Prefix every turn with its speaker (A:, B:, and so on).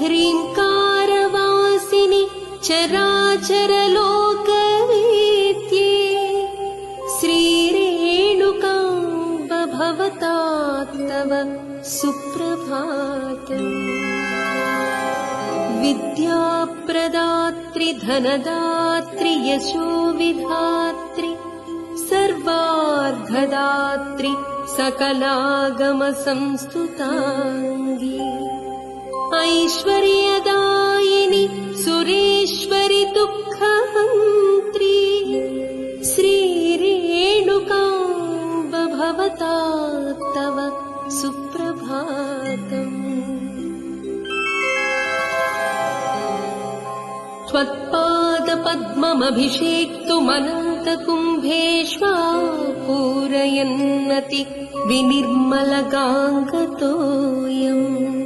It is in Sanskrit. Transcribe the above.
A: ह्रीङ्कारवासिनि चराचरलोकवेद्ये श्रीरेणुकाम्ब भवता तव सुप्रभातम्। विद्याप्रदात्रि धनदात्रि यशोविधात्रि सर्वार्धदात्रि सकलागमसंस्तुताङ्गी ऐश्वर्यदायिनि सुरेश्वरि दुःखहन्त्री श्रीरेणुकाम्ब भवता तव सुप्रभातम्। त्वत्पादपद्ममभिषेक्तुमनन्तकुम्भेष्वा पूरयन्नति विनिर्मलगाङ्गतोऽयम्।